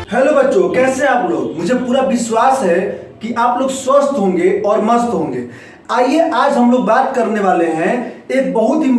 Hello बच्चों, कैसे आप लोग। मुझे पूरा विश्वास है कि आप लोग स्वस्थ होंगे और मस्त होंगे। आइए आज हम लोग बात करने वाले हैं एक बहुत ही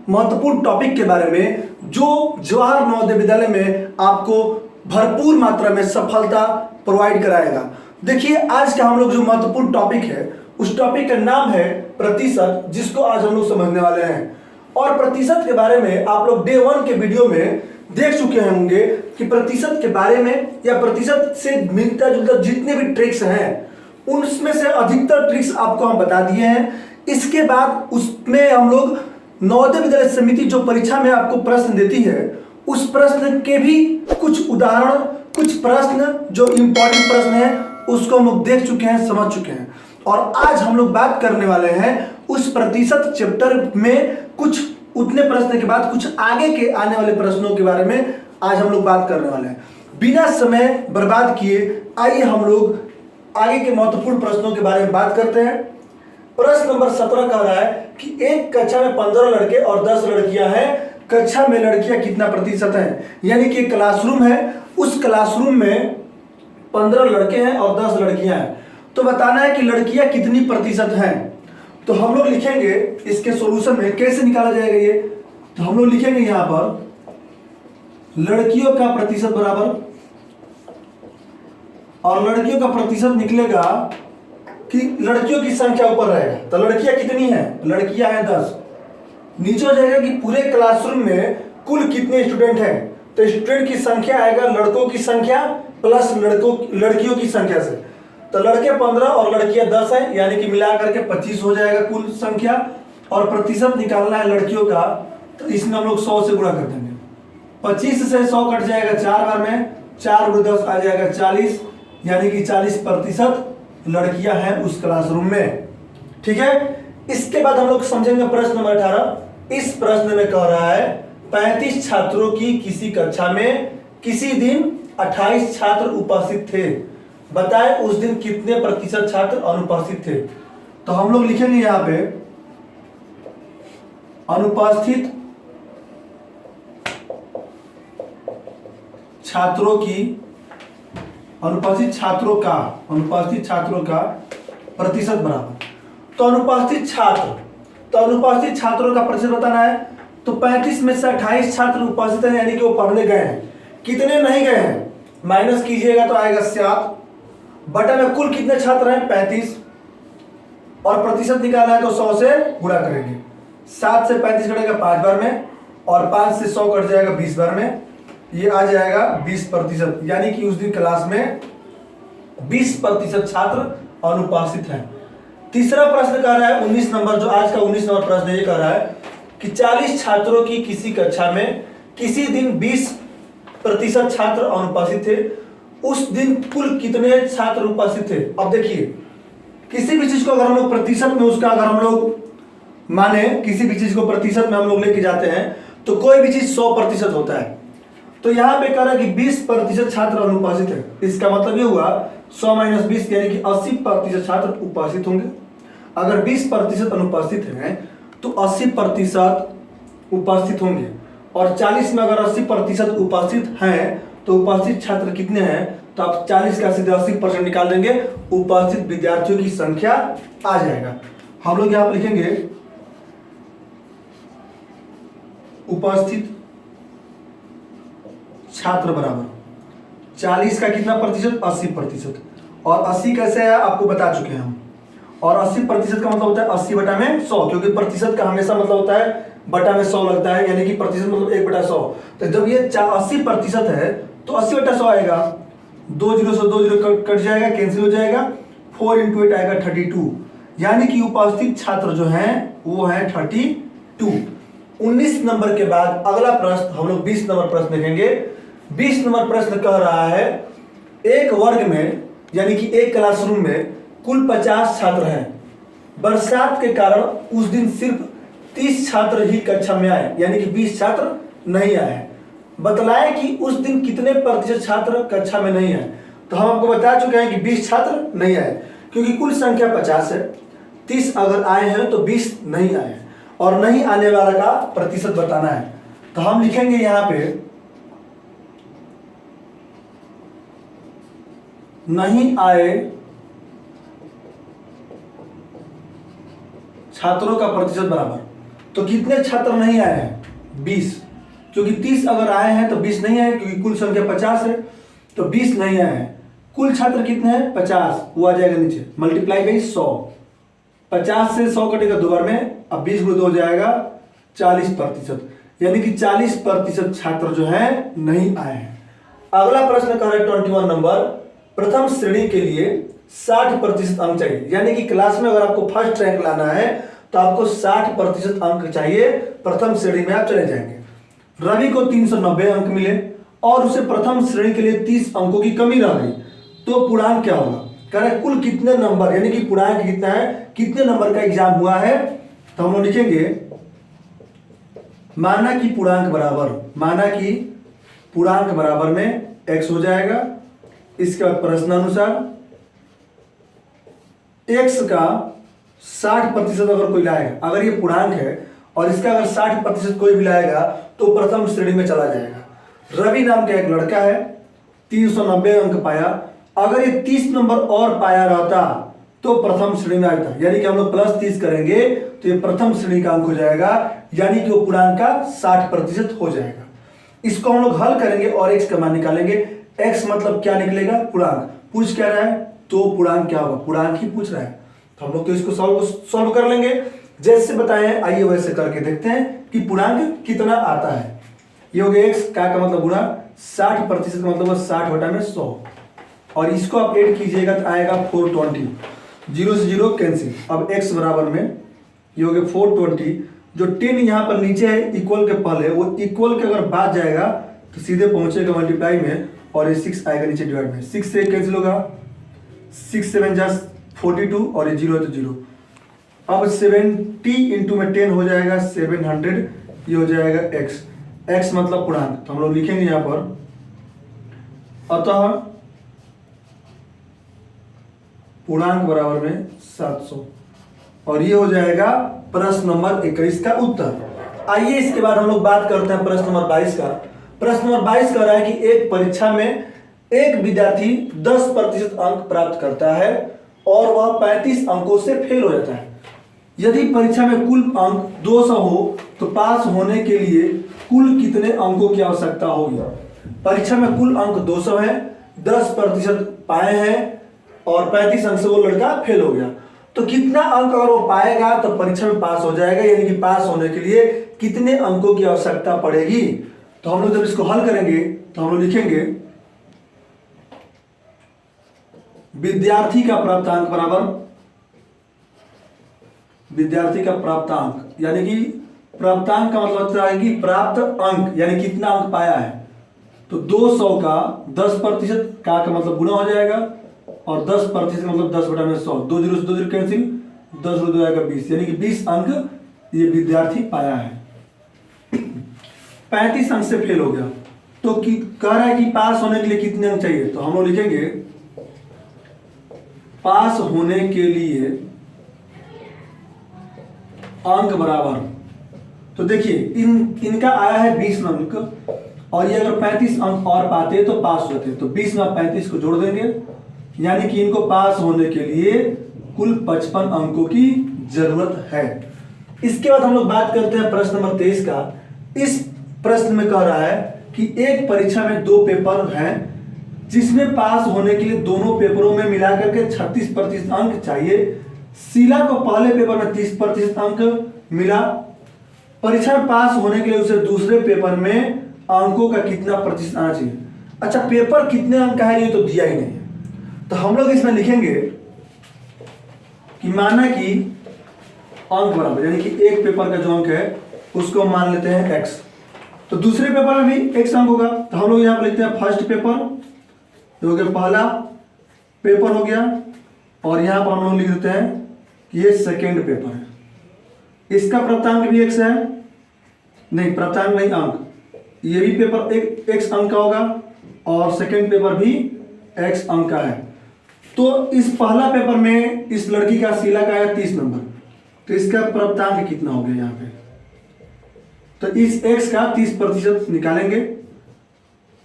महत्वपूर्ण टॉपिक के बारे में जो जवाहर नवोदय विद्यालय में आपको भरपूर मात्रा में सफलता प्रोवाइड कराएगा। देखिए, आज का हम लोग जो महत्वपूर्ण टॉपिक है उस टॉपिक का नाम है प्रतिशत, जिसको आज हम लोग समझने वाले हैं। और प्रतिशत के बारे में आप लोग डे 1 के वीडियो में देख चुके होंगे कि प्रतिशत के बारे में या प्रतिशत से मिलता जुलता जितने भी ट्रिक्स हैं उनमें से अधिकतर ट्रिक्स आपको हम बता दिए हैं। इसके बाद उसमें हम लोग नवोदय विद्यालय समिति जो परीक्षा में आपको प्रश्न देती है उस प्रश्न के भी कुछ उदाहरण, कुछ प्रश्न जो इंपॉर्टेंट प्रश्न है उसको हम लोग देख चुके हैं, समझ चुके हैं। और आज हम लोग बात करने वाले हैं उस प्रतिशत चैप्टर में कुछ उतने प्रश्न के बाद कुछ आगे के आने वाले प्रश्नों के बारे में आज हम लोग बात करने वाले हैं। बिना समय बर्बाद किए आइए हम लोग आगे के महत्वपूर्ण प्रश्नों के बारे में बात करते हैं। प्रश्न नंबर 17 कह रहा है कि एक कक्षा में 15 लड़के और 10 लड़कियां हैं, कक्षा में लड़कियां कितना प्रतिशत हैं। यानी कि एक क्लासरूम है, उस क्लासरूम में 15 लड़के हैं और 10 लड़कियां हैं, तो बताना है कि लड़कियां कितनी प्रतिशत हैं। तो हम लोग लिखेंगे इसके सॉल्यूशन में कैसे निकाला जाएगा ये। तो हम लोग लिखेंगे यहां पर लड़कियों का प्रतिशत बराबर, और लड़कियों का प्रतिशत निकलेगा कि लड़कियों की संख्या ऊपर रहेगा। तो लड़कियां कितनी हैं, लड़कियां हैं 10। नीचे हो जाएगा कि पूरे क्लासरूम में कुल कितने स्टूडेंट हैं। तो स्टूडेंट की संख्या आएगा लड़कों की संख्या प्लस लड़कियों की संख्या से। तो लड़के 15 और लड़कियां 10 हैं, यानी कि मिलाकर के 25 हो जाएगा कुल संख्या। और प्रतिशत निकालना है लड़कियों का, तो इसमें हम लोग 100 से गुणा कर देंगे। 25 से 100 कट जाएगा 4 बार में, 4 × 10 आ जाएगा 40, यानी कि 40% लड़कियां हैं उस क्लासरूम में। ठीक है, इसके बाद हम लोग समझेंगे प्रश्न नंबर 18। इस प्रश्न में कह रहा है 35 छात्रों की किसी कक्षा में किसी दिन 28 छात्र उपस्थित थे, बताएं उस दिन कितने प्रतिशत छात्र अनुपस्थित थे। तो हम लोग लिखेंगे यहां पे अनुपस्थित छात्रों का प्रतिशत बराबर। तो अनुपस्थित छात्रों का प्रतिशत बताना है। तो 35 में से 28 छात्र उपस्थित हैं, यानी कि वो पढ़ने गए हैं। कितने नहीं गए हैं माइनस कीजिएगा तो आएगा 7 बटा में कुल कितने छात्र हैं 35, और प्रतिशत निकालना है तो 100 से गुणा करेंगे। 7 से 35 कटेगा 5 बार में, और 5 से 100 कट जाएगा 20 बार में, ये आ जाएगा 20%। यानी कि उस दिन क्लास में 20% छात्र अनुपस्थित हैं। तीसरा प्रश्न कह रहा है 19 नंबर, जो आज का 19 नंबर प्रश्न ये कह रहा है कि 40 छात्रों की किसी कक्षा में किसी दिन 20% छात्र अनुपस्थित थे, उस दिन कुल कितने छात्र उपस्थित थे। अब देखिए, किसी भी चीज को अगर हम लोग प्रतिशत में उसका अगर हम लोग माने, किसी भी चीज को प्रतिशत में हम लोग लेके जाते हैं तो कोई भी चीज 100% होता है। तो यहाँ पे कह रहा है कि 20% छात्र अनुपस्थित है, इसका मतलब ये हुआ 100 - 20 यानी कि 80% छात्र उपस्थित होंगे। अगर 20% अनुपस्थित हैं तो 80% उपस्थित होंगे, और 40 में अगर 80% उपस्थित हैं तो उपस्थित छात्र कितने हैं। तो आप 40 का सीधे 80% निकाल देंगे, उपस्थित विद्यार्थियों की संख्या आ जाएगा। हम लोग यहां पर लिखेंगे उपस्थित छात्र बराबर 40 का कितना प्रतिशत 80%, और 80 कैसे है आपको बता चुके हैं हम। और 80% का मतलब होता है 80 बटा में 100, क्योंकि प्रतिशत का हमेशा मतलब होता है बटा में 100 लगता है, यानी कि प्रतिशत मतलब 1/100। तो जब ये 80% है तो 80/100 आएगा। 2 0 से 2 0 कट जाएगा, कैंसिल हो जाएगा। 4 × 8 आएगा 32, यानी कि उपस्थित छात्र जो हैं वो हैं 32। 19 नंबर के बाद अगला प्रश्न हम लोग 20 नंबर प्रश्न देखेंगे। 20 नंबर प्रश्न कह रहा है एक वर्ग में यानी कि एक क्लासरूम में कुल 50 छात्र हैं, बरसात के कारण उस दिन सिर्फ 30 छात्र ही कक्षा में आए, यानी कि 20 छात्र नहीं आए। बतलाएं कि उस दिन कितने प्रतिशत छात्र कक्षा में नहीं आए। तो हम आपको बता चुके हैं कि 20 छात्र नहीं आए, क्योंकि कुल संख्या 50 है। 30 अगर आए हैं तो 20 नहीं आए, और नहीं आने वाला का प्रतिशत बताना है। तो हम लिखेंगे यहाँ पे नहीं आए छात्रों का प्रतिशत बराबर। तो कितने छात्र नहीं आए हैं? 20। क्योंकि 30 अगर आए हैं तो 20 नहीं आए, क्योंकि कुल संख्या 50 है, तो 20 नहीं आए हैं। कुल छात्र कितने हैं? 50। वो आ जाएगा नीचे, मल्टीप्लाई बाई 100। 50 से 100 कटेगा 2 बार में, अब 20 गुणित हो जाएगा 40%, यानी कि 40% छात्र जो है नहीं आए हैं। अगला प्रश्न कह रहे हैं 21 नंबर, प्रथम श्रेणी के लिए 60% अंक चाहिए। यानी कि क्लास में अगर आपको फर्स्ट रैंक लाना है तो आपको 60% अंक चाहिए, प्रथम श्रेणी में आप चले जाएंगे। रवि को 390 अंक मिले और उसे प्रथम श्रेणी के लिए 30 अंकों की कमी रह गई, तो पूर्णांक क्या होगा? कह रहे कुल कितने नंबर, यानी कि पूर्णांक कितना है, कितने नंबर का एग्जाम हुआ है। तो हम लोग लिखेंगे माना कि पूर्णांक बराबर में x हो जाएगा। इसके बाद प्रश्नानुसार x का 60% अगर कोई लाएगा, अगर ये पूर्णांक है और इसका अगर 60% कोई भी लाएगा तो प्रथम श्रेणी में चला जाएगा। रवि नाम का एक लड़का है, 390 अंक पाया, अगर ये 30 नंबर और पाया रहता तो प्रथम श्रेणी में आता, यानी कि हम लोग प्लस 30 करेंगे तो ये प्रथम श्रेणी का अंक हो जाएगा, यानी कि वो पूर्णांक का 60% हो जाएगा। इसको हम लोग हल करेंगे और x का मान निकालेंगे। x मतलब क्या निकलेगा? पूर्णांक। पूछ क्या रहा है? तो पूर्णांक क्या होगा? पूर्णांक ही पूछ रहा है, तो हम लोग तो इसको सॉल्व कर लेंगे जैसे बताए हैं। आइए वैसे करके देखते हैं कि पूर्णांक कितना आता है। ये हो गया x का मतलब गुणा 60% का मतलब 60 बटा में 100, और इसको आप ऐड कीजिएगा तो आएगा 420, 0 से 0 कैंसिल। अब x बराबर में ये हो गया 420, जो 10 यहाँ पर नीचे है इक्वल के पहले, वो इक्वल के अगर बाद जाएगा तो सीधे पहुंचेगा मल्टीप्लाई में, और ये 6 आएगा नीचे डिवाइड में। 6 से कैंसिल होगा, 6 7 जा 42 और ये 0 है तो 0। अब 70 इंटू में 10 हो जाएगा 700, ये हो जाएगा x मतलब पूर्णांक। तो हम लोग लिखेंगे यहाँ पर अतः पूर्णांक बराबर में 700, और ये हो जाएगा प्रश्न नंबर 21 का उत्तर। आइए इसके बाद हम लोग बात करते हैं प्रश्न नंबर 22 का। प्रश्न नंबर 22 कह रहा है कि एक परीक्षा में एक विद्यार्थी 10% अंक प्राप्त करता है और वह 35 अंकों से फेल हो जाता है। यदि परीक्षा में कुल अंक 200 हो तो पास होने के लिए कुल कितने अंकों की आवश्यकता होगी? परीक्षा में कुल अंक 200 है, 10% पाए हैं और 35 अंक से वो लड़का फेल हो गया, तो कितना अंक अगर वो पाएगा तो परीक्षा में पास हो जाएगा, यानी कि पास होने के लिए कितने अंकों की आवश्यकता पड़ेगी? तो हम लोग जब इसको हल करेंगे तो हम लोग लिखेंगे विद्यार्थी का प्राप्तांक बराबर विद्यार्थी का प्राप्तांक, यानी कि प्राप्तांक का मतलब होता है कि प्राप्त अंक, यानी कितना अंक पाया है। तो 200 का 10% का मतलब गुना हो जाएगा, और 10% मतलब 10 बटा में 100, 2 0 से 2 0 कैंसिल, 10 हो जाएगा 20, यानी कि 20 अंक ये विद्यार्थी पाया है। 35 अंक से फेल हो गया, तो कह रहा है कि पास होने के लिए कितने अंक चाहिए? तो हम लोग लिखेंगे पास होने के लिए अंक बराबर, तो देखिए इनका आया है 20 अंक, और ये अगर 35 अंक और पाते तो पास होते, तो 20 में 35 को जोड़ देंगे, यानी कि इनको पास होने के लिए कुल 55 अंकों की जरूरत है। इसके बाद हम लोग बात करते हैं प्रश्न नंबर 23 का। इस प्रश्न में कह रहा है कि एक परीक्षा में 2 पेपर हैं जिसमें पास होने के लिए दोनों पेपरों में मिलाकर के 36% अंक चाहिए। शीला को पहले पेपर में 30% अंक मिला, परीक्षा में पास होने के लिए उसे दूसरे पेपर में अंकों का कितना प्रतिशत आना चाहिए? अच्छा, पेपर कितने अंक का है ये तो दिया ही नहीं है, तो हम लोग इसमें लिखेंगे कि माना कि अंक बराबर, यानी कि एक पेपर का जो अंक है उसको मान लेते हैं x, तो दूसरे पेपर में भी x अंक होगा, तो हम लोग यहाँ पर लिखते हैं फर्स्ट पेपर, जो कि पहला पेपर हो गया, और यहाँ पर हम लोग लिख देते हैं कि ये सेकेंड पेपर है, इसका प्राप्तांक भी x है, नहीं प्राप्तांक नहीं अंक, ये भी पेपर एक x अंक का होगा और सेकेंड पेपर भी x अंक का है। तो इस पहला पेपर में इस लड़की का शीला का आया 30 नंबर, तो इसका प्राप्तांक कितना हो गया यहाँ पे? तो इस x का 30% निकालेंगे,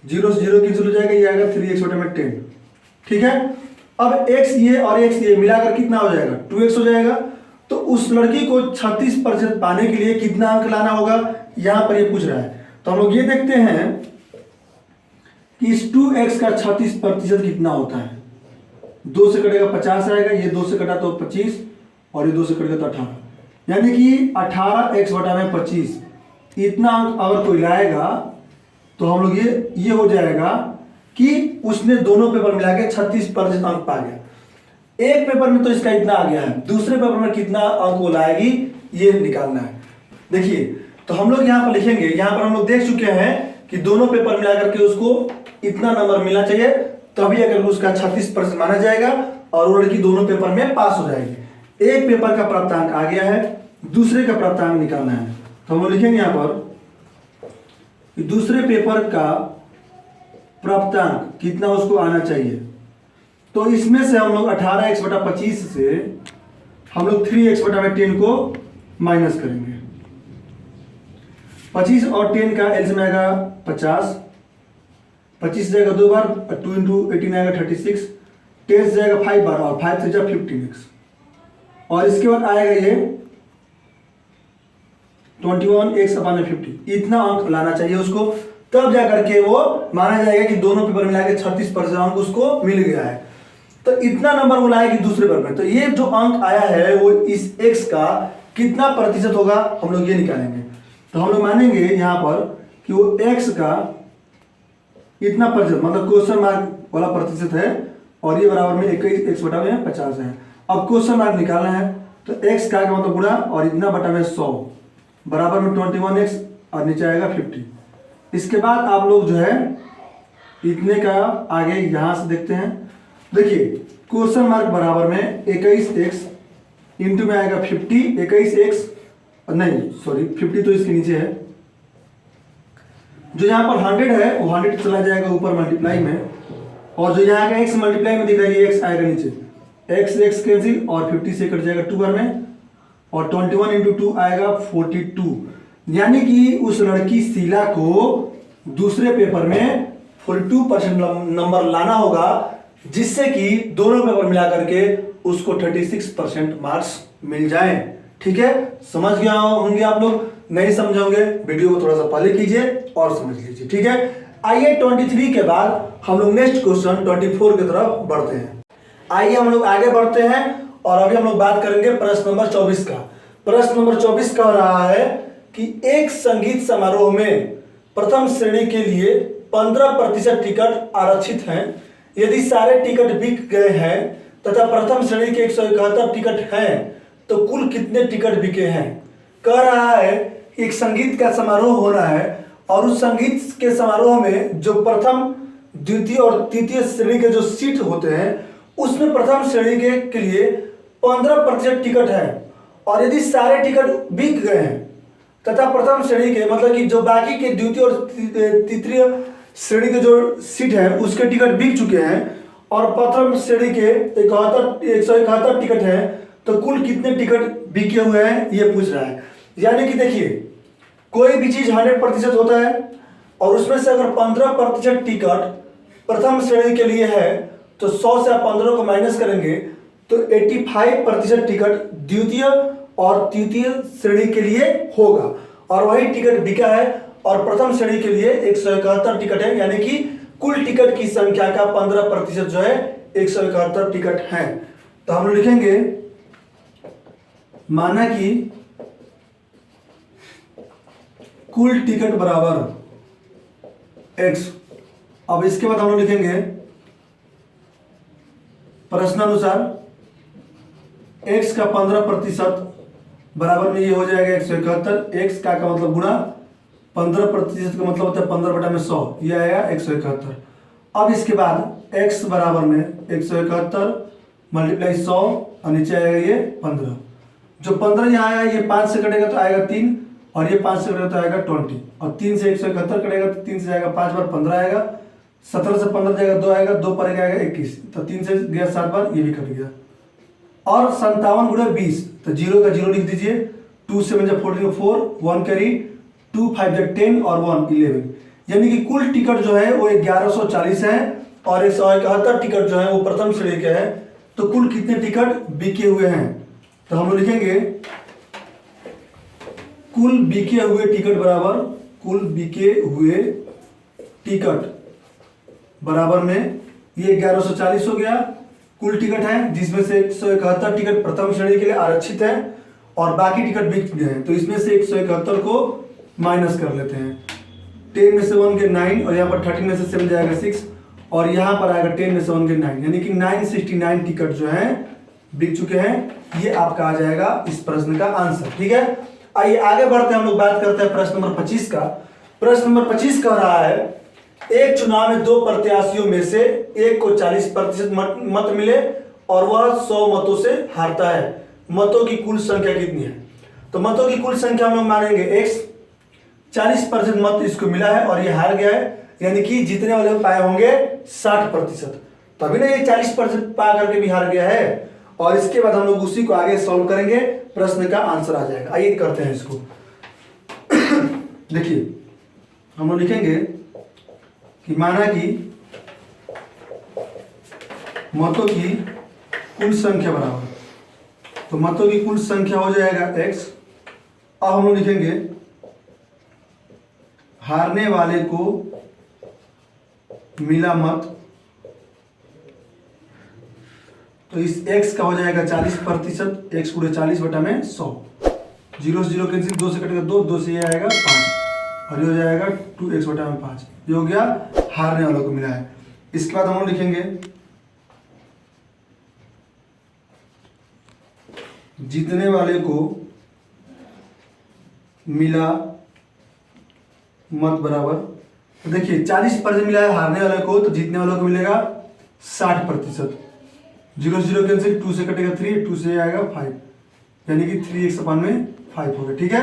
0 से 0 कैंसिल हो जाएगा, ये आएगा 3x/10, ठीक है। अब x ये और x ये मिलाकर कितना हो जाएगा, 2x हो जाएगा। तो उस लड़की को 36% पाने के लिए कितना अंक लाना होगा, यहां पर ये पूछ रहा है। तो हम लोग ये देखते हैं कि इस 2x का 36% कितना होता है। 2 से कटेगा 50 आएगा, ये 2 से कटा तो 25 और ये 2 से कटेगा तो 18, यानी कि 18x बटा में 25 इतना अंक अगर कोई लाएगा तो हम लोग ये हो जाएगा कि उसने दोनों पेपर मिला के 36% अंक पा गया। एक पेपर में तो इसका इतना आ गया है, दूसरे पेपर में कितना अंक वो लाएगी ये निकालना है। देखिए तो हम लोग यहाँ पर लिखेंगे, यहाँ पर हम लोग देख चुके हैं कि दोनों पेपर मिला करके उसको इतना नंबर मिलना चाहिए, तभी अगर उसका 36% माना जाएगा और वो लड़की दोनों पेपर में पास हो जाएगी। एक पेपर का प्राप्तांक आ गया है, दूसरे का प्राप्तांक निकालना है। तो हम लिखेंगे यहाँ पर कि दूसरे पेपर का प्राप्तांक कितना उसको आना चाहिए। तो इसमें से हम लोग 18x बटा 25 से हम लोग 3x बटा 10 को माइनस करेंगे। 25 और 10 का एलसीएम आएगा 50, 25 जाएगा 2 बार, 2 इंटू 18 आएगा 36, 10 जाएगा 5 बार और 5 से जाएगा 15x, और इसके बाद आएगा ये 21x अपॉन 50। इतना अंक लाना चाहिए उसको, तब जाकर के वो माना जाएगा कि दोनों पेपर मिला के 36% अंक उसको मिल गया है। तो इतना नंबर वो लाएगी दूसरे पेपर में, तो ये जो अंक आया है वो इस x का कितना प्रतिशत होगा हम लोग ये निकालेंगे। तो हम लोग मानेंगे यहाँ पर कि वो x का इतना प्रतिशत, मतलब क्वेश्चन मार्क वाला प्रतिशत है, और ये बराबर में 21x बटा में 50 है। अब क्वेश्चन मार्क निकालना है, तो x का मतलब गुणा और इतना बटा में 100 बराबर में 21x और नीचे आएगा 50। इसके बाद आप लोग जो है इतने का आगे यहाँ से देखते हैं। देखिए क्वेश्चन मार्क बराबर में 21x इंटू में आएगा 50, 21x नहीं सॉरी 50 तो इसके नीचे है, जो यहाँ पर 100 है वो 100 चला जाएगा ऊपर मल्टीप्लाई में, और जो यहाँ का x मल्टीप्लाई में दिख रहा है ये x आएगा नीचे, x कैंसिल और 50 से कट जाएगा 2 बार में, और 21 इंटू 2 आएगा 42। यानी कि उस लड़की शीला को दूसरे पेपर में 42% नंबर लाना होगा, जिससे कि दोनों पेपर मिला करके उसको 36% मार्क्स मिल जाएं। ठीक है, समझ गया होंगे आप लोग, नहीं समझोगे वीडियो को थोड़ा सा पहले कीजिए और समझ लीजिए। ठीक है, आइए 23 के बाद हम लोग नेक्स्ट क्वेश्चन 24 की तरफ बढ़ते हैं। आइए हम लोग आगे बढ़ते हैं और अभी हम लोग बात करेंगे प्रश्न नंबर 24 का। प्रश्न नंबर 24 कह रहा है कि एक संगीत समारोह में प्रथम श्रेणी के लिए 15% टिकट आरक्षित हैं। यदि सारे टिकट बिक गए हैं तथा प्रथम श्रेणी के 171 टिकट हैं तो कुल कितने टिकट बिके हैं। कह रहा है एक संगीत का समारोह हो रहा है और उस संगीत के समारोह में जो प्रथम द्वितीय और तृतीय श्रेणी के जो सीट होते हैं उसमें प्रथम श्रेणी के लिए 15% टिकट है, और यदि सारे टिकट बिक गए हैं तथा प्रथम श्रेणी के मतलब कि जो बाकी के द्वितीय और तृतीय श्रेणी के जो सीट है उसके टिकट बिक चुके हैं और प्रथम श्रेणी के 171 टिकट है, तो कुल कितने टिकट बिके हुए हैं ये पूछ रहा है। यानी कि देखिए कोई भी चीज 100% होता है और उसमें से अगर 15% टिकट प्रथम श्रेणी के लिए है तो 100 से आप 15 को माइनस करेंगे तो 85% टिकट द्वितीय और तृतीय श्रेणी के लिए होगा, और वही टिकट बिका है और प्रथम श्रेणी के लिए 171 टिकट है, यानी कि कुल टिकट की संख्या का 15% जो है 171 टिकट है। तो हम लिखेंगे माना कि कुल टिकट बराबर x। अब इसके बाद हम लोग लिखेंगे प्रश्नानुसार x का 15% बराबर में ये हो जाएगा 171। x का मतलब गुणा 15% का मतलब होता है 15 बटा में 100, ये आएगा 171। अब इसके बाद x बराबर में 171 मल्टीप्लाई 100 और नीचे आएगा ये 15। जो 15 यहाँ आया ये 5 से कटेगा तो आएगा 3, और ये 5 से कटेगा तो आएगा 20, और 3 से 171 कटेगा तो 3 से जाएगा 5 बार 15 आएगा, 17 से 15 जाएगा 2 आएगा, 2 पर आएगा 21, तो 3 से गया 7 बार, ये भी कट गया। और 57 गुणा 20, तो 0 का 0 लिख दीजिए, 2 से 14 4, 1 कैरी, 2 5 10 और 1 11, यानी कि कुल टिकट जो है वो 1140 है और 171 टिकट जो है वो प्रथम श्रेणी के है, तो कुल कितने टिकट बिके हुए हैं? तो हम लोग लिखेंगे कुल बिके हुए टिकट बराबर कुल बिके हुए टिकट बराबर में ये 1140 हो गया कुल टिकट है, जिसमें से 171 टिकट प्रथम श्रेणी के लिए आरक्षित है और बाकी टिकट बिक गए हैं, तो इसमें से 171 को माइनस कर लेते हैं। 10 में से 1 के 9 और यहाँ पर 13 में से 7 जाएगा 6 और यहाँ पर आएगा 10 में से 1 के 9, यानी कि 969 टिकट जो है बिक चुके हैं। ये आपका आ जाएगा इस प्रश्न का आंसर। ठीक है, आइए आगे बढ़ते हैं, हम लोग बात करते हैं प्रश्न नंबर 25 का। प्रश्न नंबर 25 कह रहा है एक चुनाव में 2 प्रत्याशियों में से एक को 40% मत मिले और वह 100 मतों से हारता है, मतों की कुल संख्या कितनी है? तो मतों की कुल संख्या हम लोग मानेंगे x, 40% मत इसको मिला है और ये हार गया है, यानी कि जीतने वाले पाए होंगे 60%, तभी ना ये 40% पा करके भी हार गया है। और इसके बाद हम लोग उसी को आगे सॉल्व करेंगे, प्रश्न का आंसर आ जाएगा। आइए करते हैं इसको। देखिए हम लोग लिखेंगे कि माना कि मतों की कुल संख्या बराबर, तो मतों की कुल संख्या हो जाएगा x। अब हम लोग लिखेंगे हारने वाले को मिला मत, तो इस x का हो जाएगा 40%, x गुणे 40 बटा में 100, 0 से 0 कैंसिल, 2 से कटेगा 2, 2 से ये आएगा 5 और ये हो जाएगा 2x बटा में 5। ये हो गया हारने वालों को मिला है। इसके बाद हम लोग लिखेंगे जीतने वाले को मिला मत बराबर, तो देखिए 40% मिला है हारने वाले को, तो जीतने वालों को मिलेगा 60%, 0 0 कैंसिल, 2 से कटेगा 3, 2 से आएगा 5, यानी कि 3x अपान में 5 हो गया। ठीक है,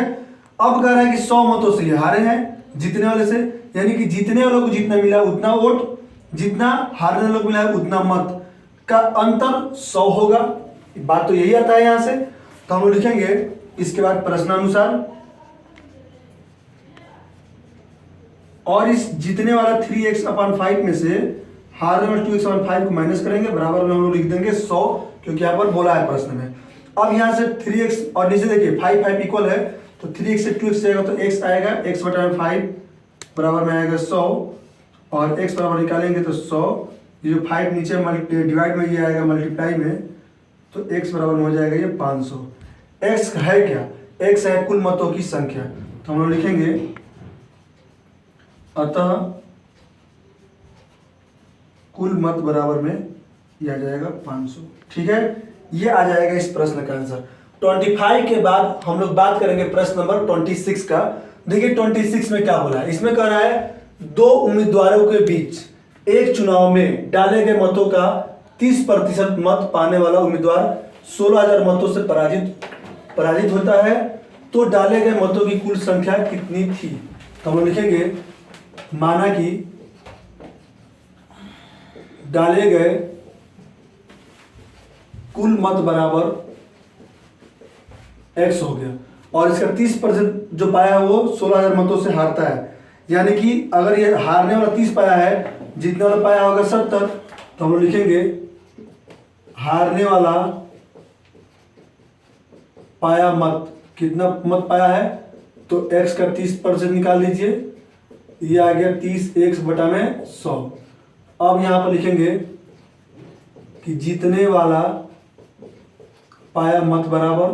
अब कह रहा है कि 100 मतों से ये हारे हैं जीतने वाले से, यानी कि जीतने वालों को जितना मिला उतना वोट, जितना हारने वालों को मिला है उतना मत का अंतर 100 होगा। बात तो यही आता है यहां से, तो हम लोग लिखेंगे इसके बाद प्रश्नानुसार, और इस जीतने वाला 3x अपान 5 में से हारने वाला 2x अपान 5 को माइनस करेंगे, बराबर में हम लोग लिख देंगे 100, क्योंकि यहाँ पर बोला है प्रश्न में। अब यहाँ से 3x और नीचे देखिए 5 5 इक्वल है, तो 3x से 2x जाएगा तो x आएगा, x बटा में 5 बराबर में आएगा 100 और x बराबर निकालेंगे तो 100, ये जो 5 नीचे डिवाइड में ये आएगा मल्टीप्लाई में, तो x बराबर में हो जाएगा ये 500। x है क्या? x है कुल मतों की संख्या, तो हम लोग लिखेंगे अतः कुल मत बराबर में ये आ जाएगा 500। ठीक है, ये आ जाएगा इस प्रश्न का आंसर। 25 के बाद हम लोग बात करेंगे प्रश्न नंबर 26 का। देखिए 26 में क्या बोला है, इसमें कह रहा है 2 उम्मीदवारों के बीच एक चुनाव में डाले गए मतों का 30% मत पाने वाला उम्मीदवार 16,000 मतों से पराजित होता है, तो डाले गए मतों की कुल संख्या कितनी थी? तो हम लिखेंगे माना कि डाले गए कुल मत बराबर x हो गया और इसका 30% जो पाया है वो 16,000 मतों से हारता है, यानी कि अगर ये हारने वाला 30 पाया है, जीतने वाला पाया होगा 70, तो हम लोग लिखेंगे हारने वाला पाया मत, कितना मत पाया है, तो x का 30% निकाल दीजिए, ये आ गया 30x बटा में 100। अब यहाँ पर लिखेंगे कि जीतने वाला पाया मत बराबर,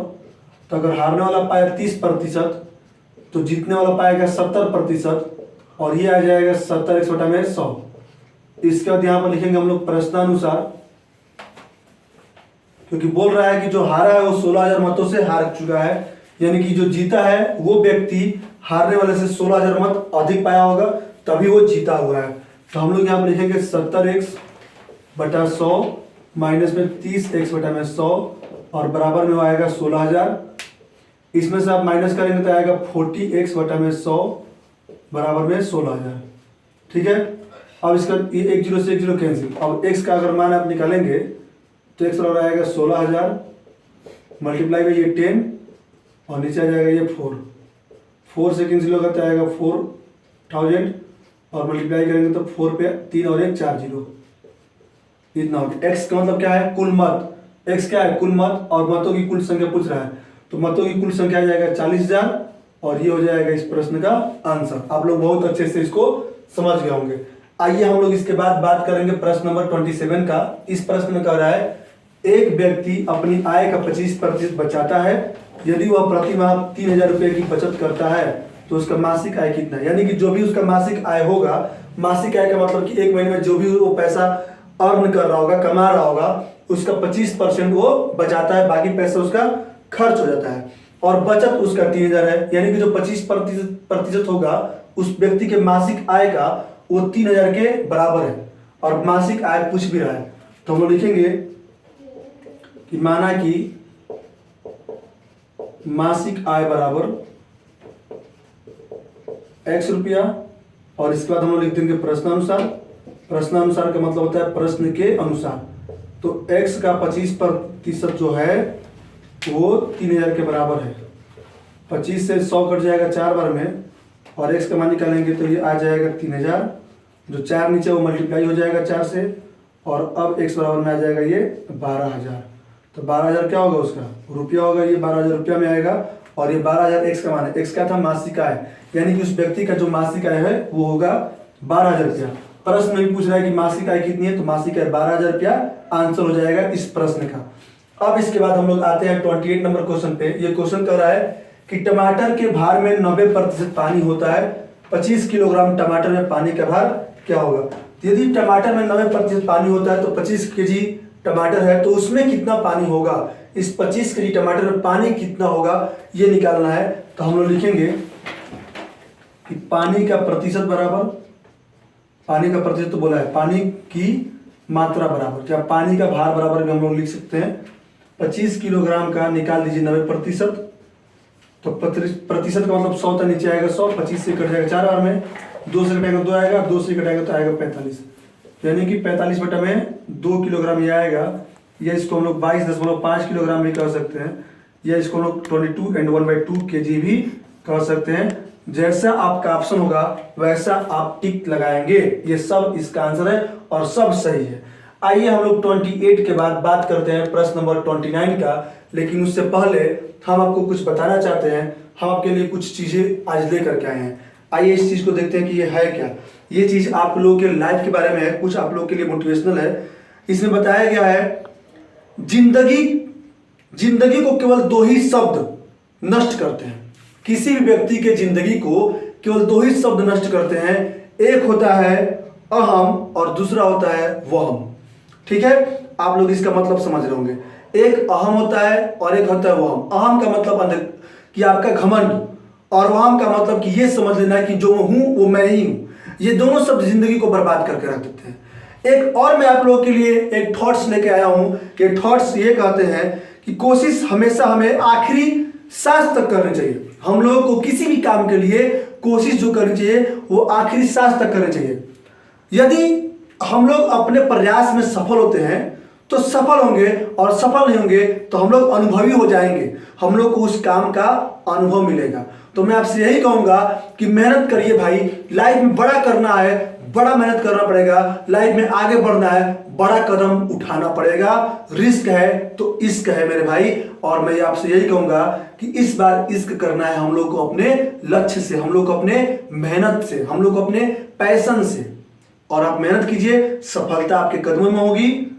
तो अगर हारने वाला पाया 30% तो जीतने वाला पाएगा 70% और ये आ जाएगा 70x बटा में 100। इसके बाद यहाँ पर लिखेंगे हम लोग प्रश्नानुसार, क्योंकि बोल रहा है कि जो हारा है वो 16,000 मतों से हार चुका है, यानी कि जो जीता है वो व्यक्ति हारने वाले से 16,000 मत अधिक पाया होगा, तभी वो जीता हुआ है। तो हम लोग यहाँ पर लिखेंगे 70x बटा 100 माइनस में 30x बटा में 100 और बराबर में आएगा 16,000। इसमें से आप माइनस करेंगे तो आएगा 40x बटा में 100 बराबर में 16,000। ठीक है, अब इसका एक जीरो से एक जीरो कैंसिल, अब x का अगर मान आप निकालेंगे तो x बराबर आएगा 16,000 मल्टीप्लाई में ये 10 और नीचे आ जाएगा ये 4 से कैंसिल होगा तो आएगा 4,000 और मल्टीप्लाई करेंगे तो 4 पे 3 और 1 4 जीरो, इतना हो गया। एक्स का मतलब क्या है? कुल मत। एक्स क्या है? कुल मत, और मतों की कुल संख्या पूछ रहा है, तो मतों की कुल संख्या आ जाएगा 40,000, और ये हो जाएगा इस प्रश्न का आंसर। आप लोग बहुत अच्छे से इसको समझ गए होंगे। आइए हम लोग इसके बाद बात करेंगे प्रश्न नंबर 27 का। इस प्रश्न में कह रहा है, एक व्यक्ति अपनी आय का 25% बचाता है। यदि वह प्रति माह 3,000 रुपये की बचत करता है तो उसका मासिक आय कितना है? यानी कि जो भी उसका मासिक आय होगा, मासिक आय का मतलब कि एक महीने में जो भी वो पैसा अर्न कर रहा होगा, कमा रहा होगा, उसका 25% वो बचाता है, बाकी पैसा उसका खर्च हो जाता है। और बचत उसका 3,000 है, यानी कि जो 25% होगा उस व्यक्ति के मासिक आय का, वो 3,000 के बराबर है, और मासिक आय पूछ भी रहा है। तो हम लोग लिखेंगे कि माना कि मासिक आय बराबर x रुपया, और इसके बाद हम लोग लिख देंगे प्रश्नानुसार। प्रश्नानुसार का मतलब होता है प्रश्न के अनुसार। तो x का 25% जो है वो 3,000 के बराबर है। 25 से 100 कट जाएगा 4 बार में, और x का मान निकालेंगे तो ये आ जाएगा 3,000। जो 4 नीचे वो मल्टीप्लाई हो जाएगा 4 से, और अब x बराबर में आ जाएगा ये 12,000। तो 12,000 क्या होगा? उसका रुपया होगा, ये 12,000 रुपया में आएगा, और ये 12,000 x का मान है। x क्या था? मासिक आय, यानी कि उस व्यक्ति का जो मासिक आय है वो होगा 12,000 रुपया। प्रश्न में भी पूछ रहा है कि मासिक आय कितनी है, तो मासिक आय 12,000 रुपया आंसर हो जाएगा इस प्रश्न का। अब इसके बाद हम लोग आते हैं 28 नंबर क्वेश्चन पे। ये क्वेश्चन कर रहा है कि टमाटर के भार में 90% पानी होता है, 25 किलोग्राम टमाटर में पानी का भार क्या होगा? यदि टमाटर में 90% पानी होता है तो 25 केजी टमाटर है, तो उसमें कितना पानी होगा? इस 25 केजी टमाटर में पानी कितना होगा ये निकालना है। तो हम लोग लिखेंगे कि पानी का प्रतिशत बराबर, पानी का प्रतिशत तो बोला है, पानी की मात्रा बराबर, क्या पानी का भार बराबर भी हम लोग लिख सकते हैं 25 किलोग्राम का, निकाल दीजिए 90%। तो प्रतिशत का मतलब 100 तक नीचे आएगा 100, 25 से कट जाएगा 4 बार में, 2 से कटेगा 2 आएगा, 2 से कटेगा तो आएगा 45, यानी कि 45 बटा में 2 किलोग्राम ये आएगा। या इसको हम लोग 22.5 किलोग्राम भी कह सकते हैं, या इसको हम लोग 22 and 1/2 kg भी कह सकते हैं। जैसा आपका ऑप्शन होगा वैसा आप टिक लगाएंगे। ये सब इसका आंसर है और सब सही है। आइए हम लोग 28 के बाद बात करते हैं प्रश्न नंबर 29 का। लेकिन उससे पहले हम आपको कुछ बताना चाहते हैं। हम आपके लिए कुछ चीजें आज लेकर के आए हैं। आइए इस चीज को देखते हैं कि ये है क्या। ये चीज आप लोगों के लाइफ के बारे में है, कुछ आप लोगों के लिए मोटिवेशनल है। इसमें बताया गया है जिंदगी को केवल 2 ही शब्द नष्ट करते हैं। किसी भी व्यक्ति के जिंदगी को केवल 2 ही शब्द नष्ट करते हैं। एक होता है अहम और दूसरा होता है वहम। ठीक है, आप लोग इसका मतलब समझ रहे होंगे। एक अहम होता है और एक होता है वहम। अहम का मतलब अंदर कि आपका घमंड, और वहम का मतलब कि ये समझ लेना कि जो हूं वो मैं ही हूं। ये दोनों शब्द जिंदगी को बर्बाद करके रख देते हैं। एक और मैं आप लोगों के लिए एक थॉट्स लेके आया हूं। ये थॉट्स ये कहते हैं कि कोशिश हमेशा हमें आखिरी सांस तक करनी चाहिए। हम लोगों को किसी भी काम के लिए कोशिश जो करनी चाहिए वो आखिरी सांस तक करनी चाहिए। यदि हम लोग अपने प्रयास में सफल होते हैं तो सफल होंगे, और सफल नहीं होंगे तो हम लोग अनुभवी हो जाएंगे। हम लोग को उस काम का अनुभव मिलेगा। तो मैं आपसे यही कहूंगा कि मेहनत करिए भाई। लाइफ में बड़ा करना है, बड़ा मेहनत करना पड़ेगा। लाइफ में आगे बढ़ना है, बड़ा कदम उठाना पड़ेगा। रिस्क है तो इश्क है मेरे भाई। और मैं आपसे यही कहूंगा कि इस बार इश्क करना है हम लोग को अपने लक्ष्य से, हम लोग को अपने मेहनत से, हम लोग को अपने पैशन से। और आप मेहनत कीजिए, सफलता आपके कदमों में होगी।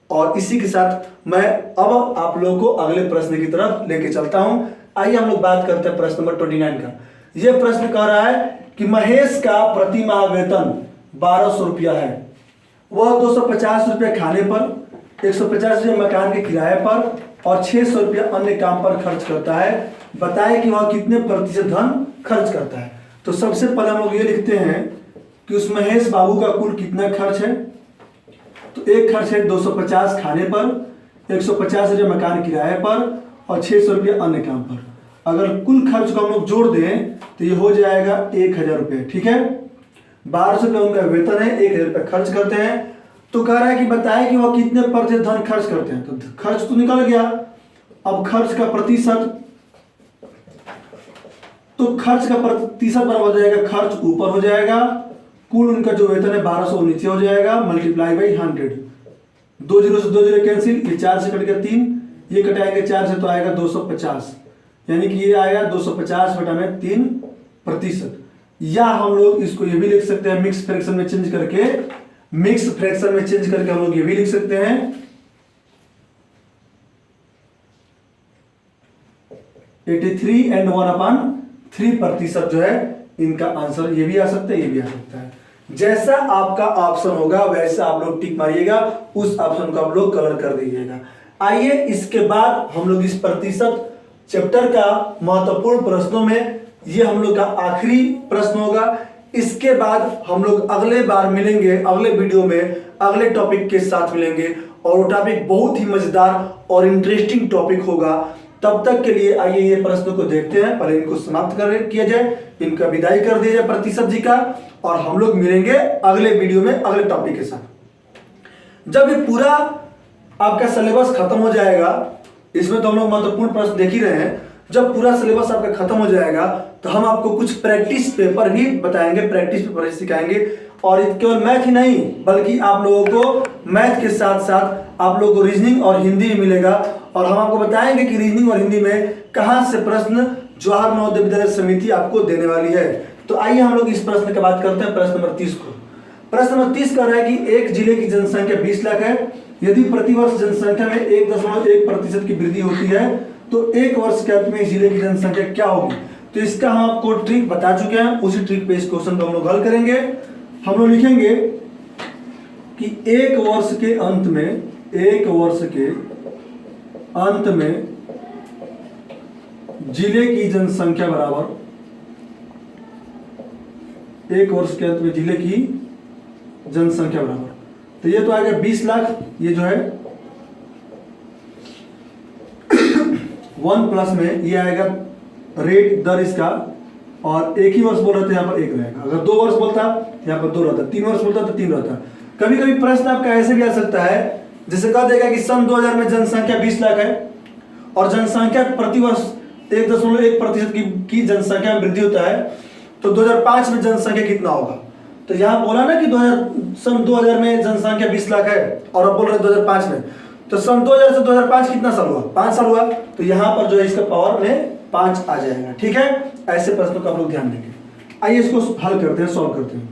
और इसी के साथ मैं अब आप लोगों को अगले प्रश्न की तरफ लेके चलता हूं। आइए हम लोग बात करते हैं प्रश्न नंबर 29 का। यह प्रश्न कह रहा है कि महेश का प्रति माह वेतन 1200 रुपया है। वह 250 रुपये खाने पर, 150 रुपये मकान के किराए पर और 600 रुपये अन्य काम पर खर्च करता है। बताए कि वह कितने प्रतिशत धन खर्च करता है। तो सबसे पहले हम लोग ये लिखते हैं कि उस महेश बाबू का कुल कितना खर्च है। तो एक खर्च है 250 खाने पर, 150 रुपये मकान किराए पर और 600 रुपये अन्य काम पर। अगर कुल खर्च को हम लोग जोड़ दें तो ये हो जाएगा 1,000 रुपये। ठीक है, 1200 रुपये उनका वेतन है, 1,000 रुपये खर्च करते हैं। तो कह रहा है कि बताए कि वह कितने प्रतिशत धन खर्च करते हैं। तो खर्च तो निकल गया, अब खर्च का प्रतिशत। तो खर्च का प्रतिशत बराबर हो जाएगा, खर्च ऊपर हो जाएगा, कुल उनका जो वेतन है 1200 नीचे हो जाएगा, मल्टीप्लाई बाई 100। 2 जीरो से 2 जीरो कैंसिल, ये 4 से कट गया 3, ये कटाएंगे 4 से तो आएगा 250, यानी कि ये आएगा 250 बटा में 3%। या हम लोग इसको ये भी लिख सकते हैं मिक्स फ्रैक्शन में चेंज करके, मिक्स फ्रैक्शन में चेंज करके हम लोग ये भी लिख सकते हैं 83 एंड 1/3% जो है इनका आंसर। ये भी आ सकता है, ये भी आ सकता है। जैसा आपका ऑप्शन होगा वैसा आप लोग टिक मारिएगा, उस ऑप्शन को आप लोग कलर कर दीजिएगा। आइए इसके बाद हम लोग इस प्रतिशत चैप्टर का महत्वपूर्ण प्रश्नों में ये हम लोग का आखिरी प्रश्न होगा। इसके बाद हम लोग अगले बार मिलेंगे, अगले वीडियो में अगले टॉपिक के साथ मिलेंगे और वो टॉपिक बहुत ही मजेदार और इंटरेस्टिंग टॉपिक होगा। तब तक के लिए आइए ये प्रश्न को देखते हैं, पहले इनको समाप्त किया जाए, इनका विदाई कर दिया जाए प्रतिशत जी का, और हम लोग मिलेंगे अगले वीडियो में अगले टॉपिक के साथ। जब ये पूरा आपका सिलेबस खत्म हो जाएगा, इसमें तो हम लोग महत्वपूर्ण प्रश्न देख ही रहे हैं, जब पूरा सिलेबस आपका खत्म हो जाएगा तो हम आपको कुछ प्रैक्टिस पेपर भी बताएंगे, प्रैक्टिस पेपर सिखाएंगे। और केवल मैथ ही नहीं बल्कि आप लोगों को मैथ के साथ साथ आप लोगों को रीजनिंग और हिंदी भी मिलेगा, और हम आपको बताएंगे कि रीजनिंग और हिंदी में कहां से प्रश्न जवाहर नवोदय विद्यालय समिति आपको देने वाली है। तो आइए हम लोग इस प्रश्न की बात करते हैं, प्रश्न नंबर 30 को। प्रश्न नंबर 30 कह रहा है कि एक जिले की जनसंख्या 20 लाख है, यदि प्रतिवर्ष जनसंख्या में 1.1% की वृद्धि होती है तो एक वर्ष के अंत में इस जिले की जनसंख्या क्या होगी। तो इसका हम आपको ट्रिक बता चुके हैं, उसी ट्रिक पे इस क्वेश्चन को हम लोग हल करेंगे। हम लोग लिखेंगे कि एक वर्ष के अंत में जिले की जनसंख्या बराबर, एक वर्ष के अंत में जिले की जनसंख्या बराबर, तो ये तो आएगा 20 लाख, ये जो है 1 प्लस में ये आएगा रेट दर इसका, और एक ही वर्ष बोल रहे थे यहाँ पर 1 रहेगा। अगर 2 वर्ष बोलता यहाँ पर 2 रहता, 3 वर्ष बोलता तो 3 रहता। कभी कभी प्रश्न आपका ऐसे भी आ सकता है, जैसे कह देगा कि सन 2000 में जनसंख्या 20 लाख है और जनसंख्या प्रतिवर्ष 1.1% की जनसंख्या में वृद्धि होता है, तो 2005 में जनसंख्या कितना होगा। तो यहाँ बोला ना कि सन 2000 में जनसंख्या 20 लाख है और अब बोल रहे 2005 में, तो सन 2000 से 2005 कितना साल हुआ, 5 साल हुआ। तो यहाँ पर जो है इसका पावर में 5 आ जाएगा। ठीक है, ऐसे प्रश्नों का आप लोग ध्यान देंगे। आइए इसको हल करते हैं, सॉल्व करते हैं।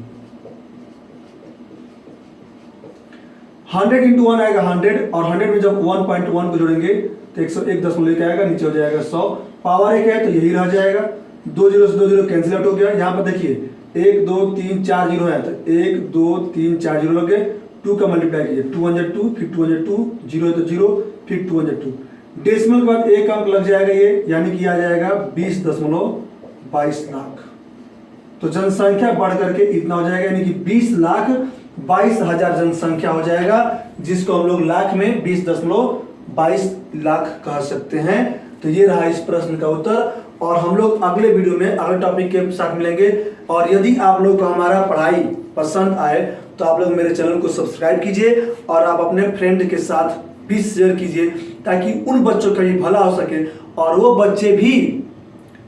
100 इंटू 1 आएगा 100, और 100 में जब 1.1 को जोड़ेंगे तो 101.1 आएगा, नीचे हो जाएगा 100, पावर 1 है तो यही रह जाएगा। 2 जीरो से 2 जीरो कैंसिल आउट हो गया। यहाँ पर देखिए 1 2 3 4 जीरो है, तो 1 2 3 4 जीरो लगे, 2 का मल्टीप्लाई कीजिए, 2 1 2, फिर 2 1 2, 0 है तो 0, फिर 2 1 2, डेसिमल के बाद एक अंक लग जाएगा ये, यानी कि आ जाएगा 20.22 लाख। तो जनसंख्या बढ़ करके इतना हो जाएगा, यानी कि 20,22,000 जनसंख्या हो जाएगा, जिसको हम लोग लाख में 20.22 लाख कह सकते हैं। तो ये रहा इस प्रश्न का उत्तर, और हम लोग अगले वीडियो में अगले टॉपिक के साथ मिलेंगे। और यदि आप लोग को हमारा पढ़ाई पसंद आए तो आप लोग मेरे चैनल को सब्सक्राइब कीजिए और आप अपने फ्रेंड के साथ भी शेयर कीजिए, ताकि उन बच्चों का भी भला हो सके और वो बच्चे भी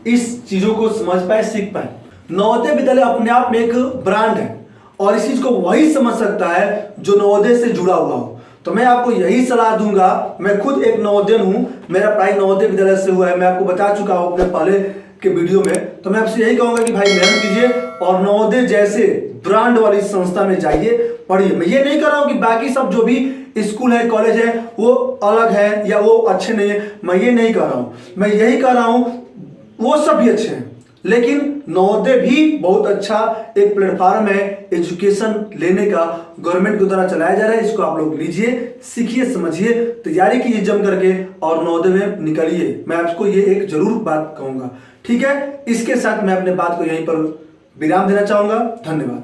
इस चीजों को समझ पाए, सीख पाए। नवोदय विद्यालय अपने आप में एक ब्रांड है और इस चीज को वही समझ सकता है जो नवोदय से जुड़ा हुआ हो। तो मैं आपको यही सलाह दूंगा, मैं खुद एक नवोदय हूं, मेरा पढ़ाई नवोदय विद्यालय से हुआ है, मैं आपको बता चुका हूं अपने पहले के वीडियो में। तो मैं आपसे यही कहूंगा कि भाई मेहनत कीजिए और नवोदय जैसे ब्रांड वाली संस्था में जाइए, पढ़िए। मैं ये नहीं कर रहा हूं कि बाकी सब जो भी स्कूल है, कॉलेज है, वो अलग है या वो अच्छे नहीं है, मैं ये नहीं कर रहा हूं। मैं यही कर रहा हूं वो सब भी अच्छे हैं, लेकिन नवोदय भी बहुत अच्छा एक प्लेटफॉर्म है एजुकेशन लेने का, गवर्नमेंट के द्वारा चलाया जा रहा है। इसको आप लोग लीजिए, सीखिए, समझिए, तैयारी कीजिए जम करके और नवोदय में निकलिए। मैं आपको ये एक जरूर बात कहूंगा। ठीक है, इसके साथ मैं अपने बात को यहीं पर विराम देना चाहूंगा। धन्यवाद।